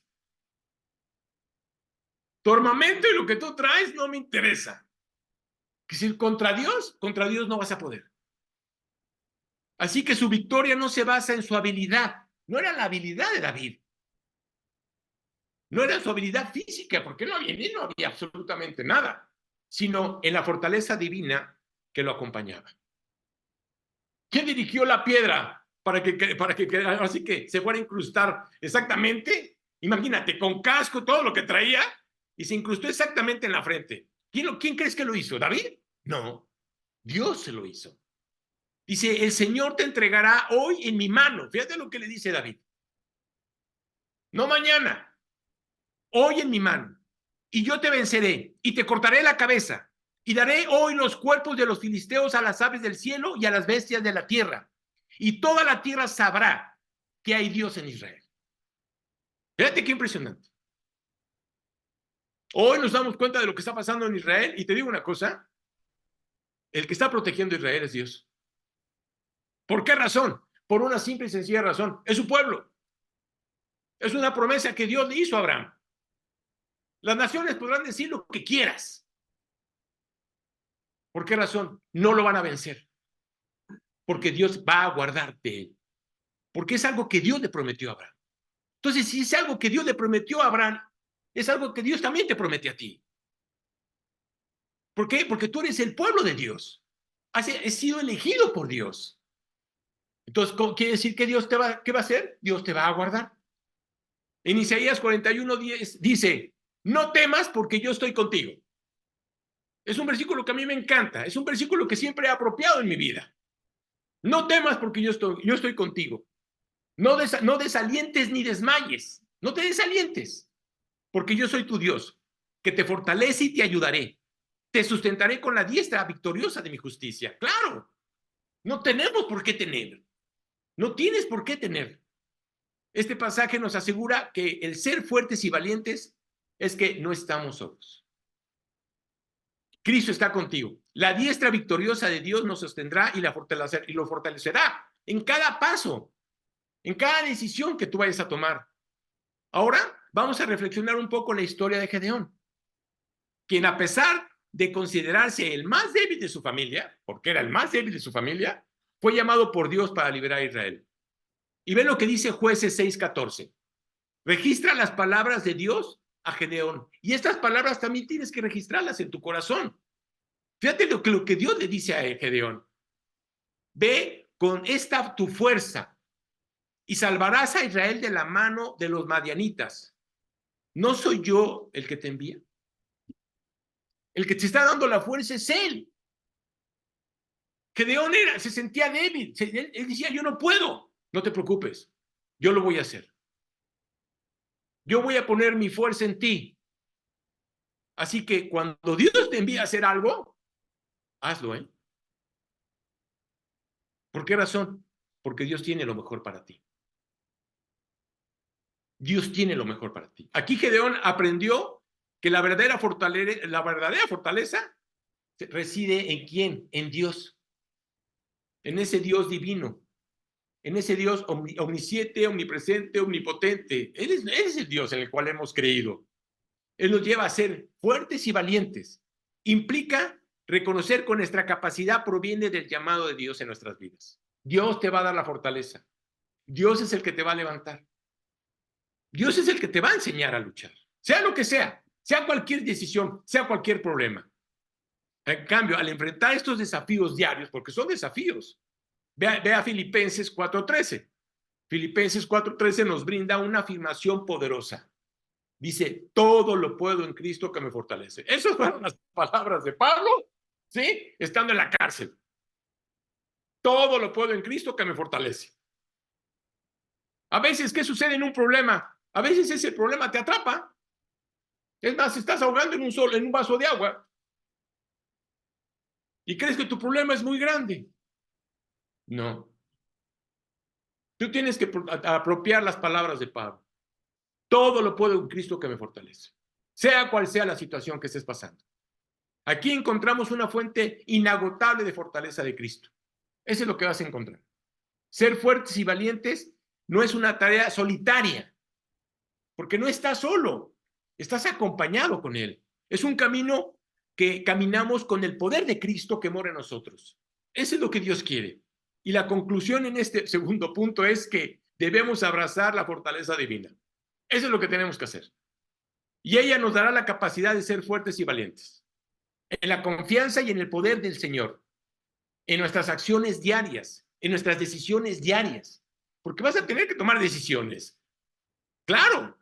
Tu armamento y lo que tú traes no me interesa. Es decir, contra Dios no vas a poder. Así que su victoria no se basa en su habilidad. No era la habilidad de David. No era su habilidad física, porque no había absolutamente nada, sino en la fortaleza divina que lo acompañaba. ¿Quién dirigió la piedra para que así que se fuera a incrustar exactamente? Imagínate, con casco, todo lo que traía, y se incrustó exactamente en la frente. ¿Quién crees que lo hizo? ¿David? No, Dios se lo hizo. Dice, el Señor te entregará hoy en mi mano. Fíjate lo que le dice David. No mañana, hoy en mi mano. Y yo te venceré y te cortaré la cabeza. Y daré hoy los cuerpos de los filisteos a las aves del cielo y a las bestias de la tierra. Y toda la tierra sabrá que hay Dios en Israel. Fíjate qué impresionante. Hoy nos damos cuenta de lo que está pasando en Israel. Y te digo una cosa, el que está protegiendo a Israel es Dios. ¿Por qué razón? Por una simple y sencilla razón. Es su pueblo. Es una promesa que Dios le hizo a Abraham. Las naciones podrán decir lo que quieras. ¿Por qué razón? No lo van a vencer. Porque Dios va a guardarte. Porque es algo que Dios le prometió a Abraham. Entonces, si es algo que Dios le prometió a Abraham, es algo que Dios también te promete a ti. ¿Por qué? Porque tú eres el pueblo de Dios. Has sido elegido por Dios. Entonces, ¿quiere decir que Dios qué va a hacer? Dios te va a guardar. En Isaías 41:10 dice, no temas porque yo estoy contigo. Es un versículo que a mí me encanta. Es un versículo que siempre he apropiado en mi vida. No temas porque yo estoy contigo. No desalientes ni desmayes. No te desalientes. Porque yo soy tu Dios, que te fortalece y te ayudaré. Te sustentaré con la diestra victoriosa de mi justicia. Claro, no tenemos por qué temer. No tienes por qué tener. Este pasaje nos asegura que el ser fuertes y valientes es que no estamos solos. Cristo está contigo. La diestra victoriosa de Dios nos sostendrá y lo fortalecerá en cada paso, en cada decisión que tú vayas a tomar. Ahora vamos a reflexionar un poco la historia de Gedeón, quien a pesar de considerarse el más débil de su familia, porque era el más débil de su familia, fue llamado por Dios para liberar a Israel. Y ven lo que dice Jueces 6:14. Registra las palabras de Dios a Gedeón. Y estas palabras también tienes que registrarlas en tu corazón. Fíjate lo que Dios le dice a Gedeón. Ve con esta tu fuerza y salvarás a Israel de la mano de los madianitas. ¿No soy yo el que te envía? El que te está dando la fuerza es él. Gedeón se sentía débil. Él decía, yo no puedo. No te preocupes, yo lo voy a hacer. Yo voy a poner mi fuerza en ti. Así que cuando Dios te envía a hacer algo, hazlo, ¿eh? ¿Por qué razón? Porque Dios tiene lo mejor para ti. Dios tiene lo mejor para ti. Aquí Gedeón aprendió que la verdadera fortaleza reside en quién, en Dios, en ese Dios divino, en ese Dios omnisciente, omnipresente, omnipotente. Él es el Dios en el cual hemos creído. Él nos lleva a ser fuertes y valientes. Implica reconocer que nuestra capacidad proviene del llamado de Dios en nuestras vidas. Dios te va a dar la fortaleza. Dios es el que te va a levantar. Dios es el que te va a enseñar a luchar. Sea lo que sea cualquier decisión, sea cualquier problema. En cambio, al enfrentar estos desafíos diarios, porque son desafíos, ve a Filipenses 4:13. Filipenses 4:13 nos brinda una afirmación poderosa. Dice, todo lo puedo en Cristo que me fortalece. Esas fueron las palabras de Pablo, ¿sí? Estando en la cárcel. Todo lo puedo en Cristo que me fortalece. A veces, ¿qué sucede en un problema? A veces ese problema te atrapa. Es más, estás ahogando en un vaso de agua y crees que tu problema es muy grande. No. Tú tienes que apropiar las palabras de Pablo. Todo lo puedo en Cristo que me fortalece, sea cual sea la situación que estés pasando. Aquí encontramos una fuente inagotable de fortaleza de Cristo. Eso es lo que vas a encontrar. Ser fuertes y valientes no es una tarea solitaria, porque no estás solo, estás acompañado con Él. Es un camino que caminamos con el poder de Cristo que mora en nosotros. Eso es lo que Dios quiere. Y la conclusión en este segundo punto es que debemos abrazar la fortaleza divina. Eso es lo que tenemos que hacer. Y ella nos dará la capacidad de ser fuertes y valientes, en la confianza y en el poder del Señor, en nuestras acciones diarias, en nuestras decisiones diarias, porque vas a tener que tomar decisiones. Claro,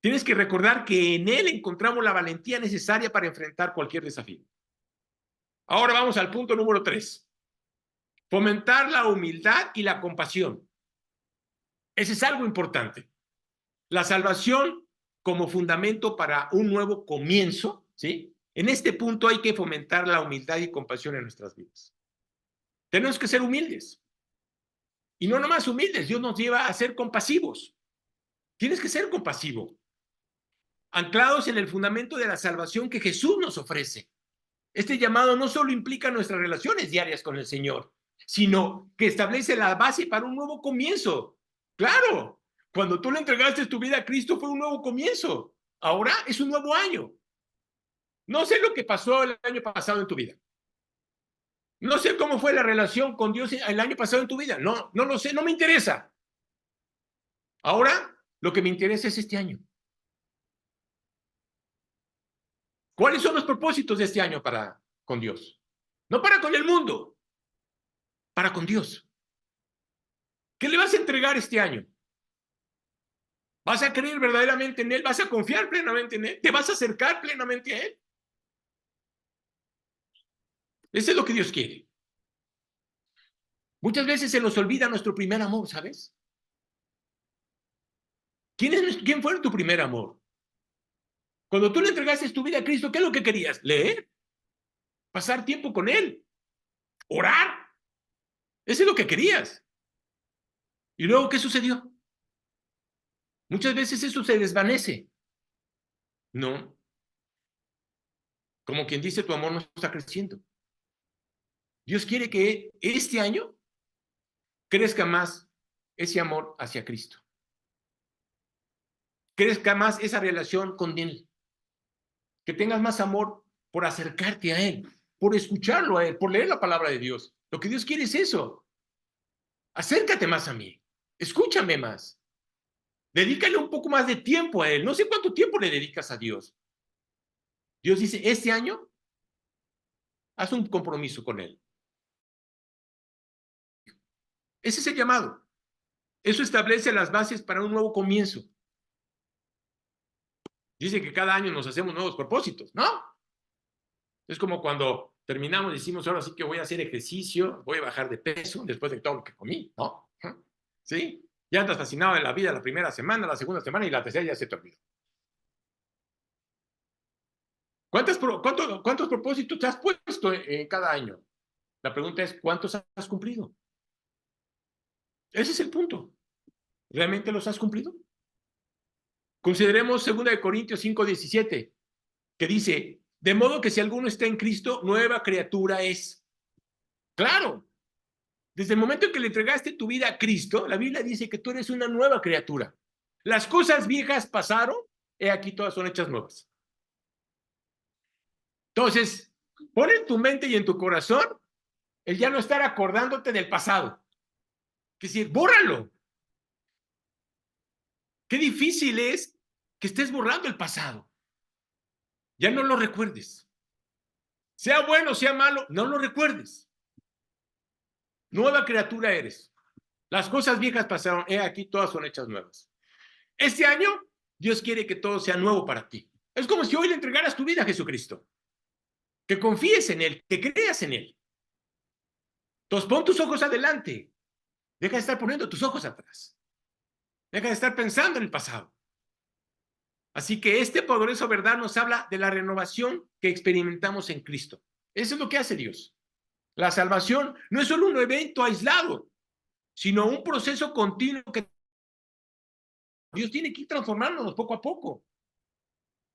tienes que recordar que en Él encontramos la valentía necesaria para enfrentar cualquier desafío. Ahora vamos al punto número 3. Fomentar la humildad y la compasión. Ese es algo importante. La salvación como fundamento para un nuevo comienzo, ¿sí? En este punto hay que fomentar la humildad y compasión en nuestras vidas. Tenemos que ser humildes. Y no nomás humildes, Dios nos lleva a ser compasivos. Tienes que ser compasivo, anclados en el fundamento de la salvación que Jesús nos ofrece. Este llamado no solo implica nuestras relaciones diarias con el Señor, sino que establece la base para un nuevo comienzo. Claro, cuando tú le entregaste tu vida a Cristo fue un nuevo comienzo. Ahora es un nuevo año. No sé lo que pasó el año pasado en tu vida. No sé cómo fue la relación con Dios el año pasado en tu vida. No lo sé, no me interesa. Ahora, lo que me interesa es este año. ¿Cuáles son los propósitos de este año con Dios? No para con el mundo, para con Dios. ¿Qué le vas a entregar este año? ¿Vas a creer verdaderamente en Él? ¿Vas a confiar plenamente en Él? ¿Te vas a acercar plenamente a Él? Eso es lo que Dios quiere. Muchas veces se nos olvida nuestro primer amor, ¿sabes? ¿Quién fue tu primer amor? Cuando tú le entregaste tu vida a Cristo, ¿qué es lo que querías? ¿Leer? ¿Pasar tiempo con Él? ¿Orar? Eso es lo que querías. ¿Y luego qué sucedió? Muchas veces eso se desvanece. No. Como quien dice, tu amor no está creciendo. Dios quiere que este año crezca más ese amor hacia Cristo. Crezca más esa relación con Él. Que tengas más amor por acercarte a Él, por escucharlo a Él, por leer la palabra de Dios. Lo que Dios quiere es eso. Acércate más a mí. Escúchame más. Dedícale un poco más de tiempo a Él. No sé cuánto tiempo le dedicas a Dios. Dios dice, este año, haz un compromiso con Él. Ese es el llamado. Eso establece las bases para un nuevo comienzo. Dice que cada año nos hacemos nuevos propósitos, ¿no? Es como cuando terminamos y decimos, ahora sí que voy a hacer ejercicio, voy a bajar de peso después de todo lo que comí, ¿no? ¿Sí? Ya andas fascinado de la vida la primera semana, la segunda semana y la tercera ya se te olvidó. ¿Cuántos propósitos te has puesto en cada año? La pregunta es, ¿cuántos has cumplido? Ese es el punto. ¿Realmente los has cumplido? Consideremos 2 Corintios 5:17, que dice, de modo que si alguno está en Cristo, nueva criatura es. Claro, desde el momento en que le entregaste tu vida a Cristo, la Biblia dice que tú eres una nueva criatura. Las cosas viejas pasaron, he aquí todas son hechas nuevas. Entonces, pon en tu mente y en tu corazón el ya no estar acordándote del pasado. Es decir, bórralo. Qué difícil es que estés borrando el pasado. Ya no lo recuerdes. Sea bueno, sea malo, no lo recuerdes. Nueva criatura eres. Las cosas viejas pasaron, he aquí todas son hechas nuevas. Este año, Dios quiere que todo sea nuevo para ti. Es como si hoy le entregaras tu vida a Jesucristo. Que confíes en Él, que creas en Él. Entonces pon tus ojos adelante. Deja de estar poniendo tus ojos atrás. Deja de estar pensando en el pasado. Así que este poderoso verdad nos habla de la renovación que experimentamos en Cristo. Eso es lo que hace Dios. La salvación no es solo un evento aislado. sino un proceso continuo que Dios tiene que ir transformándonos poco a poco.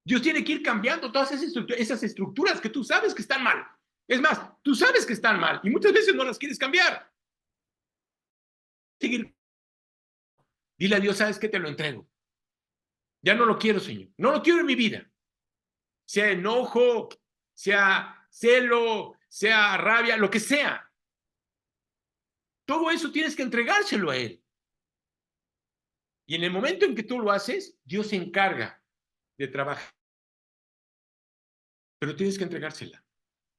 Dios tiene que ir cambiando todas esas estructuras que tú sabes que están mal. Es más, tú sabes que están mal y muchas veces no las quieres cambiar. Seguir. Dile a Dios, ¿sabes qué? Te lo entrego. Ya no lo quiero, Señor. No lo quiero en mi vida. Sea enojo, sea celo, sea rabia, lo que sea. Todo eso tienes que entregárselo a Él. Y en el momento en que tú lo haces, Dios se encarga de trabajar. Pero tienes que entregársela.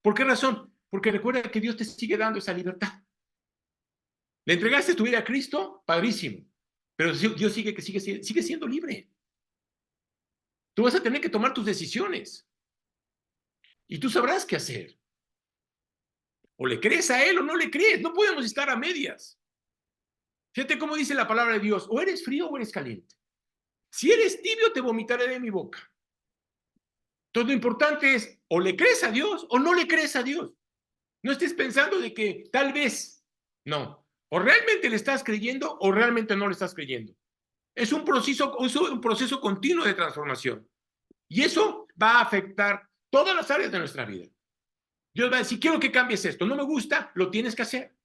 ¿Por qué razón? Porque recuerda que Dios te sigue dando esa libertad. Le entregaste tu vida a Cristo, padrísimo. Pero Dios sigue siendo libre. Tú vas a tener que tomar tus decisiones. Y tú sabrás qué hacer. O le crees a Él o no le crees. No podemos estar a medias. Fíjate cómo dice la palabra de Dios. O eres frío o eres caliente. Si eres tibio, te vomitaré de mi boca. Entonces lo importante es, o le crees a Dios o no le crees a Dios. No estés pensando de que tal vez, no. O realmente le estás creyendo o realmente no le estás creyendo. Es un proceso continuo de transformación. Y eso va a afectar todas las áreas de nuestra vida. Dios va a decir, quiero que cambies esto. No me gusta, lo tienes que hacer.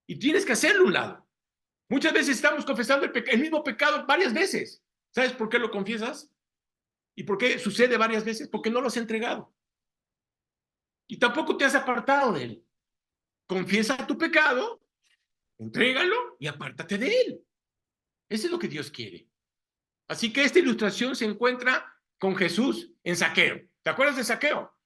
Y tienes que hacerlo a un lado. Muchas veces estamos confesando el mismo pecado varias veces. ¿Sabes por qué lo confiesas? ¿Y por qué sucede varias veces? Porque no lo has entregado. Y tampoco te has apartado de él. Confiesa tu pecado, entrégalo y apártate de él. Eso es lo que Dios quiere. Así que esta ilustración se encuentra con Jesús en Zaqueo. ¿Te acuerdas de Zaqueo?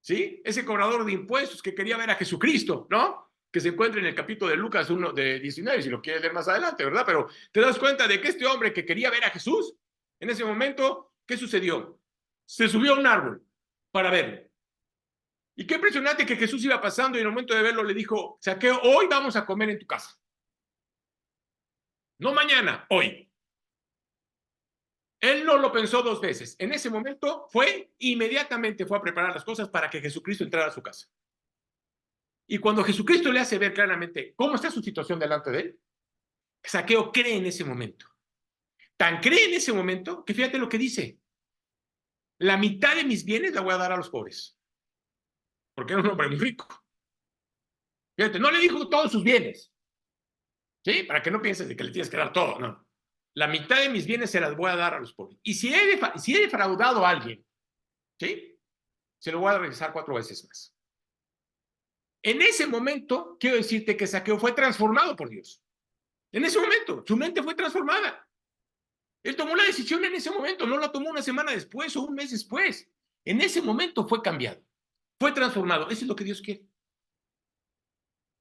¿Sí? Ese cobrador de impuestos que quería ver a Jesucristo, ¿no? Que se encuentra en el capítulo de Lucas 1 de 19, si lo quieres leer más adelante, ¿verdad? Pero te das cuenta de que este hombre que quería ver a Jesús, en ese momento, ¿qué sucedió? Se subió a un árbol para verlo. Y qué impresionante que Jesús iba pasando y en el momento de verlo le dijo, Zaqueo, hoy vamos a comer en tu casa. No mañana, hoy. Él no lo pensó dos veces. En ese momento inmediatamente fue a preparar las cosas para que Jesucristo entrara a su casa. Y cuando Jesucristo le hace ver claramente cómo está su situación delante de él, Zaqueo cree en ese momento. Tan cree en ese momento que fíjate lo que dice. La mitad de mis bienes la voy a dar a los pobres. Porque era un hombre muy rico. Fíjate, no le dijo todos sus bienes. ¿Sí? Para que no pienses de que le tienes que dar todo, no. La mitad de mis bienes se las voy a dar a los pobres. Y si he defraudado a alguien, ¿sí? Se lo voy a regresar 4 veces más. En ese momento, quiero decirte que Zaqueo fue transformado por Dios. En ese momento, su mente fue transformada. Él tomó la decisión en ese momento, no la tomó una semana después o un mes después. En ese momento fue cambiado, fue transformado. Eso es lo que Dios quiere.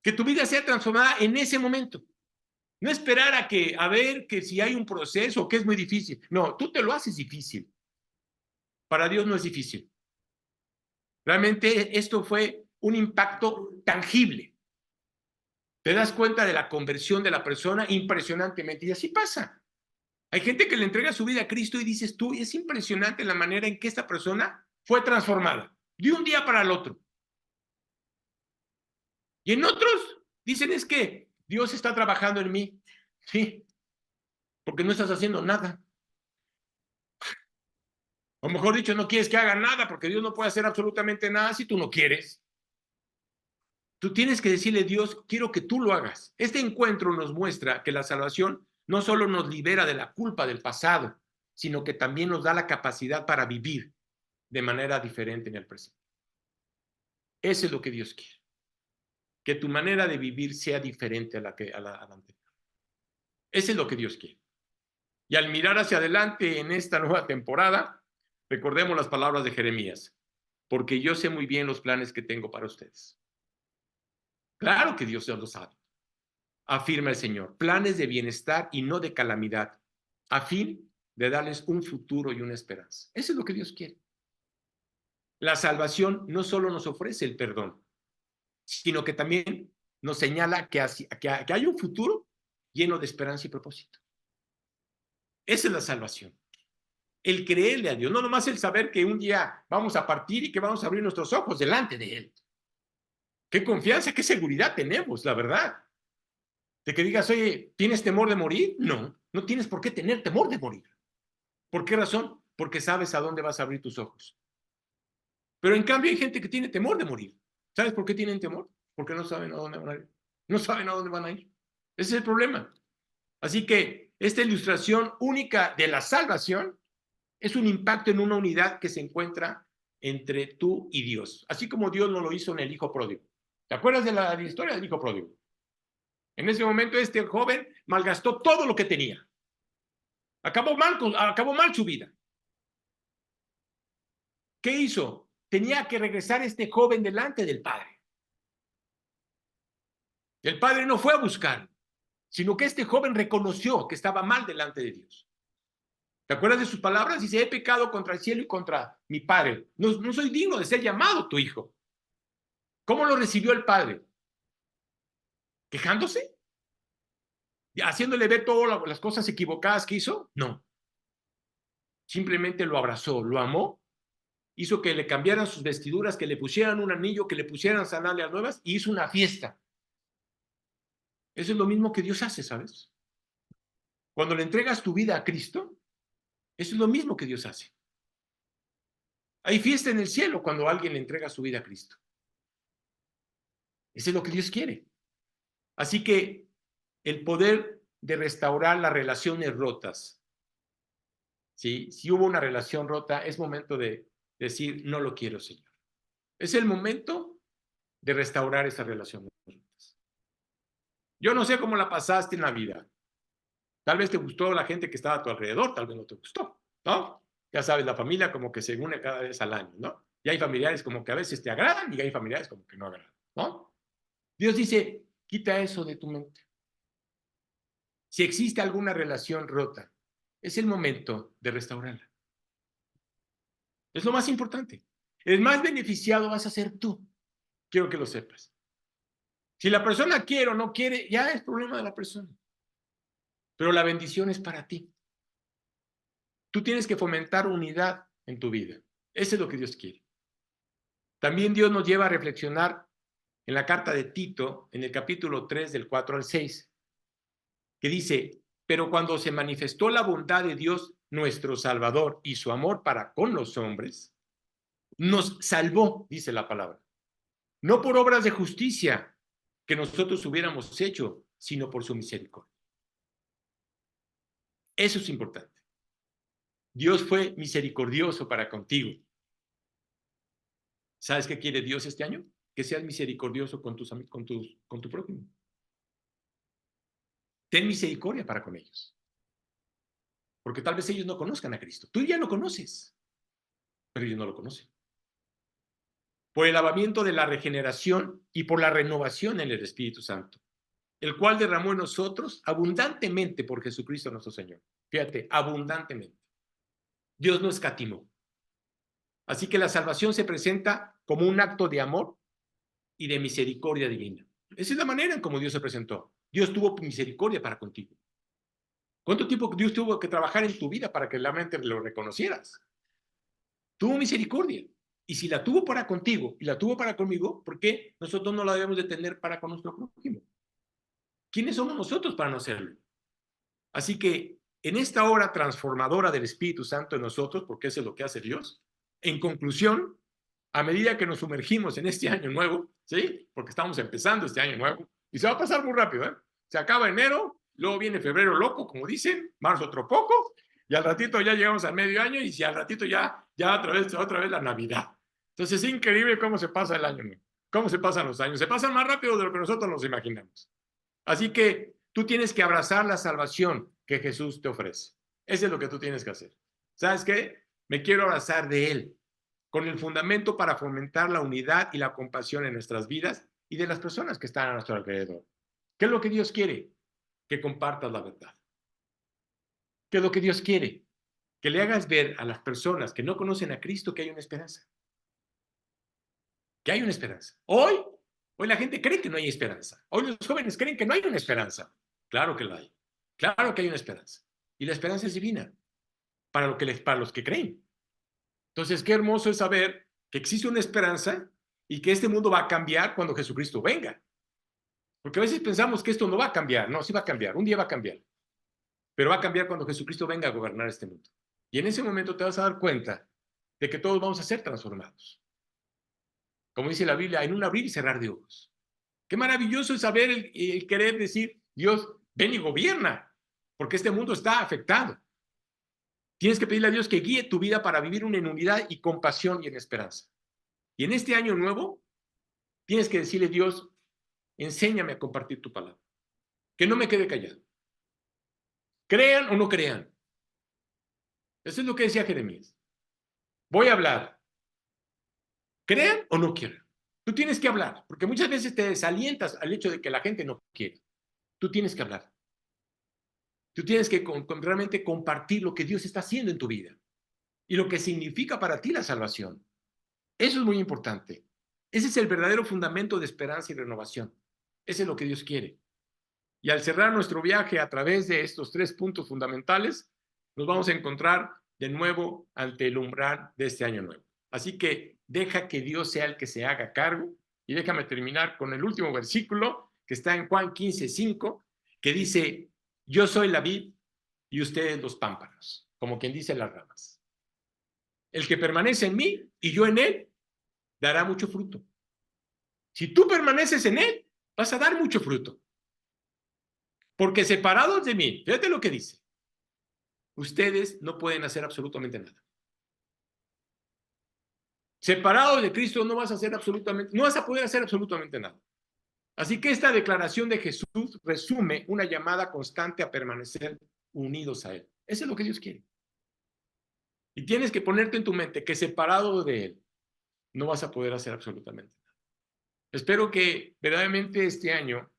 Que tu vida sea transformada en ese momento. No esperar a ver que si hay un proceso, que es muy difícil. No, tú te lo haces difícil. Para Dios no es difícil. Realmente esto fue un impacto tangible. Te das cuenta de la conversión de la persona impresionantemente. Y así pasa. Hay gente que le entrega su vida a Cristo y dices tú, es impresionante la manera en que esta persona fue transformada de un día para el otro. Y en otros dicen es que Dios está trabajando en mí. Sí, porque no estás haciendo nada. O mejor dicho, no quieres que haga nada porque Dios no puede hacer absolutamente nada si tú no quieres. Tú tienes que decirle, Dios, quiero que tú lo hagas. Este encuentro nos muestra que la salvación no solo nos libera de la culpa del pasado, sino que también nos da la capacidad para vivir de manera diferente en el presente. Eso es lo que Dios quiere. Que tu manera de vivir sea diferente a la anterior. Eso es lo que Dios quiere. Y al mirar hacia adelante en esta nueva temporada, recordemos las palabras de Jeremías, porque yo sé muy bien los planes que tengo para ustedes. Claro que Dios lo sabe. Afirma el Señor, planes de bienestar y no de calamidad, a fin de darles un futuro y una esperanza. Eso es lo que Dios quiere. La salvación no solo nos ofrece el perdón, sino que también nos señala que hay un futuro lleno de esperanza y propósito. Esa es la salvación. El creerle a Dios, no nomás el saber que un día vamos a partir y que vamos a abrir nuestros ojos delante de Él. Qué confianza, qué seguridad tenemos, la verdad. De que digas, oye, ¿tienes temor de morir? No, no tienes por qué tener temor de morir. ¿Por qué razón? Porque sabes a dónde vas a abrir tus ojos. Pero en cambio hay gente que tiene temor de morir. ¿Sabes por qué tienen temor? Porque no saben a dónde van a ir. No saben a dónde van a ir. Ese es el problema. Así que esta ilustración única de la salvación es un impacto en una unidad que se encuentra entre tú y Dios. Así como Dios no lo hizo en el hijo pródigo. ¿Te acuerdas de la historia del hijo pródigo? En ese momento este joven malgastó todo lo que tenía. Acabó mal su vida. ¿Qué hizo? Tenía que regresar este joven delante del padre. El padre no fue a buscar, sino que este joven reconoció que estaba mal delante de Dios. ¿Te acuerdas de sus palabras? Dice, he pecado contra el cielo y contra mi padre. No soy digno de ser llamado tu hijo. ¿Cómo lo recibió el padre? ¿Quejándose? ¿Haciéndole ver todas las cosas equivocadas que hizo? No. Simplemente lo abrazó, lo amó, hizo que le cambiaran sus vestiduras, que le pusieran un anillo, que le pusieran sandalias nuevas y hizo una fiesta. Eso es lo mismo que Dios hace, ¿sabes? Cuando le entregas tu vida a Cristo, eso es lo mismo que Dios hace. Hay fiesta en el cielo cuando alguien le entrega su vida a Cristo. Eso es lo que Dios quiere. Así que el poder de restaurar las relaciones rotas, ¿sí? Si hubo una relación rota, es momento de decir, no lo quiero, Señor. Es el momento de restaurar esas relaciones rotas. Yo no sé cómo la pasaste en la vida. Tal vez te gustó la gente que estaba a tu alrededor, tal vez no te gustó, ¿no? Ya sabes, la familia como que se une cada vez al año, ¿no? Y hay familiares como que a veces te agradan y hay familiares como que no agradan, ¿no? Dios dice, quita eso de tu mente. Si existe alguna relación rota, es el momento de restaurarla. Es lo más importante. El más beneficiado vas a ser tú. Quiero que lo sepas. Si la persona quiere o no quiere, ya es problema de la persona. Pero la bendición es para ti. Tú tienes que fomentar unidad en tu vida. Eso es lo que Dios quiere. También Dios nos lleva a reflexionar en la carta de Tito, en el capítulo 3, del 4 al 6, que dice, pero cuando se manifestó la bondad de Dios, nuestro Salvador, y su amor para con los hombres, nos salvó, dice la palabra, no por obras de justicia que nosotros hubiéramos hecho, sino por su misericordia. Eso es importante. Dios fue misericordioso para contigo. ¿Sabes qué quiere Dios este año? Que seas misericordioso con tu prójimo. Ten misericordia para con ellos. Porque tal vez ellos no conozcan a Cristo. Tú ya lo conoces, pero ellos no lo conocen. Por el lavamiento de la regeneración y por la renovación en el Espíritu Santo, el cual derramó en nosotros abundantemente por Jesucristo nuestro Señor. Fíjate, abundantemente. Dios no escatimó. Así que la salvación se presenta como un acto de amor y de misericordia divina. Esa es la manera en cómo Dios se presentó. Dios tuvo misericordia para contigo. ¿Cuánto tiempo Dios tuvo que trabajar en tu vida para que realmente lo reconocieras? Tuvo misericordia. Y si la tuvo para contigo y la tuvo para conmigo, ¿por qué nosotros no la debemos de tener para con nuestro prójimo? ¿Quiénes somos nosotros para no hacerlo? Así que en esta obra transformadora del Espíritu Santo en nosotros, porque eso es lo que hace Dios, en conclusión, a medida que nos sumergimos en este año nuevo, ¿sí? Porque estamos empezando este año nuevo, y se va a pasar muy rápido, ¿eh? Se acaba enero, luego viene febrero loco, como dicen, marzo otro poco, y al ratito ya llegamos al medio año, y si al ratito ya otra vez la Navidad. Entonces es increíble cómo se pasa el año nuevo, cómo se pasan los años, se pasan más rápido de lo que nosotros nos imaginamos. Así que tú tienes que abrazar la salvación que Jesús te ofrece. Eso es lo que tú tienes que hacer. ¿Sabes qué? Me quiero abrazar de Él, con el fundamento para fomentar la unidad y la compasión en nuestras vidas y de las personas que están a nuestro alrededor. ¿Qué es lo que Dios quiere? Que compartas la verdad. ¿Qué es lo que Dios quiere? Que le hagas ver a las personas que no conocen a Cristo que hay una esperanza. Que hay una esperanza. Hoy la gente cree que no hay esperanza. Hoy los jóvenes creen que no hay una esperanza. Claro que la hay. Claro que hay una esperanza. Y la esperanza es divina para los que creen. Entonces, qué hermoso es saber que existe una esperanza y que este mundo va a cambiar cuando Jesucristo venga. Porque a veces pensamos que esto no va a cambiar. No, sí va a cambiar. Un día va a cambiar. Pero va a cambiar cuando Jesucristo venga a gobernar este mundo. Y en ese momento te vas a dar cuenta de que todos vamos a ser transformados. Como dice la Biblia, en un abrir y cerrar de ojos. Qué maravilloso es saber el querer decir, Dios, ven y gobierna, porque este mundo está afectado. Tienes que pedirle a Dios que guíe tu vida para vivir en unidad y compasión y en esperanza. Y en este año nuevo, tienes que decirle, Dios, enséñame a compartir tu palabra. Que no me quede callado. Crean o no crean. Eso es lo que decía Jeremías. Voy a hablar. Crean o no quieran. Tú tienes que hablar, porque muchas veces te desalientas al hecho de que la gente no quiere. Tú tienes que hablar. Tú tienes que realmente compartir lo que Dios está haciendo en tu vida y lo que significa para ti la salvación. Eso es muy importante. Ese es el verdadero fundamento de esperanza y renovación. Ese es lo que Dios quiere. Y al cerrar nuestro viaje a través de estos 3 puntos fundamentales, nos vamos a encontrar de nuevo ante el umbral de este año nuevo. Así que deja que Dios sea el que se haga cargo. Y déjame terminar con el último versículo que está en Juan 15:5, que dice, yo soy la vid y ustedes los pámpanos, como quien dice las ramas. El que permanece en mí y yo en él, dará mucho fruto. Si tú permaneces en él, vas a dar mucho fruto. Porque separados de mí, fíjate lo que dice, ustedes no pueden hacer absolutamente nada. Separado de Cristo no vas a poder hacer absolutamente nada. Así que esta declaración de Jesús resume una llamada constante a permanecer unidos a Él. Eso es lo que Dios quiere. Y tienes que ponerte en tu mente que separado de Él no vas a poder hacer absolutamente nada. Espero que verdaderamente este año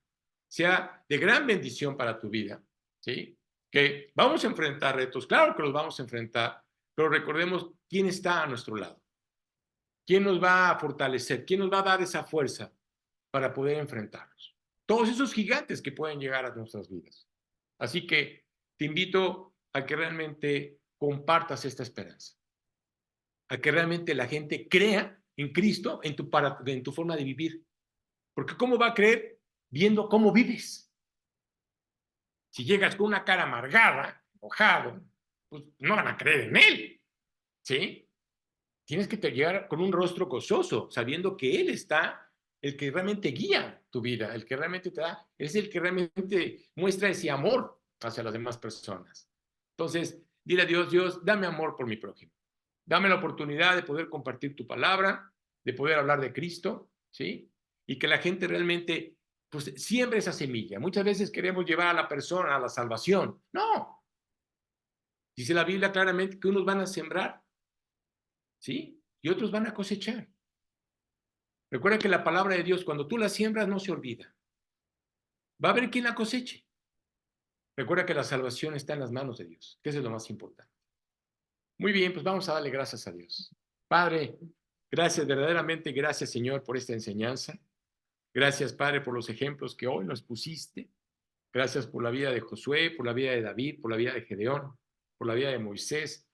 sea de gran bendición para tu vida, ¿sí? Que vamos a enfrentar retos, claro que los vamos a enfrentar, pero recordemos quién está a nuestro lado. ¿Quién nos va a fortalecer? ¿Quién nos va a dar esa fuerza para poder enfrentarlos? Todos esos gigantes que pueden llegar a nuestras vidas. Así que te invito a que realmente compartas esta esperanza, a que realmente la gente crea en Cristo, en tu forma de vivir. Porque ¿cómo va a creer viendo cómo vives? Si llegas con una cara amargada, enojado, pues no van a creer en Él, ¿sí? Tienes que llegar con un rostro gozoso, sabiendo que Él está, el que realmente guía tu vida, el que realmente te da, es el que realmente muestra ese amor hacia las demás personas. Entonces, dile a Dios, Dios, dame amor por mi prójimo. Dame la oportunidad de poder compartir tu palabra, de poder hablar de Cristo, ¿sí? Y que la gente realmente, pues, siembre esa semilla. Muchas veces queremos llevar a la persona a la salvación. No. Dice la Biblia claramente que unos van a sembrar, ¿sí? Y otros van a cosechar. Recuerda que la palabra de Dios, cuando tú la siembras, no se olvida. Va a haber quien la coseche. Recuerda que la salvación está en las manos de Dios, que eso es lo más importante. Muy bien, pues vamos a darle gracias a Dios. Padre, gracias, verdaderamente gracias, Señor, por esta enseñanza. Gracias, Padre, por los ejemplos que hoy nos pusiste. Gracias por la vida de Josué, por la vida de David, por la vida de Gedeón, por la vida de Moisés,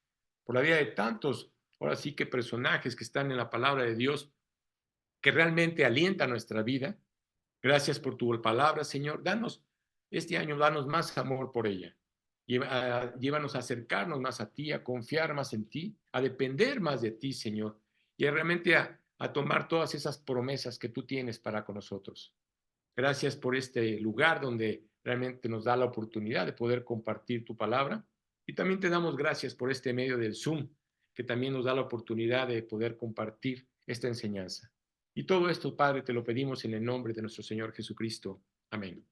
por la vida de tantos, ahora sí que personajes que están en la palabra de Dios, que realmente alientan nuestra vida. Gracias por tu palabra, Señor. Danos este año, danos más amor por ella. Llévanos a acercarnos más a ti, a confiar más en ti, a depender más de ti, Señor, y realmente a tomar todas esas promesas que tú tienes para con nosotros. Gracias por este lugar donde realmente nos da la oportunidad de poder compartir tu palabra. Y también te damos gracias por este medio del Zoom, que también nos da la oportunidad de poder compartir esta enseñanza. Y todo esto, Padre, te lo pedimos en el nombre de nuestro Señor Jesucristo. Amén.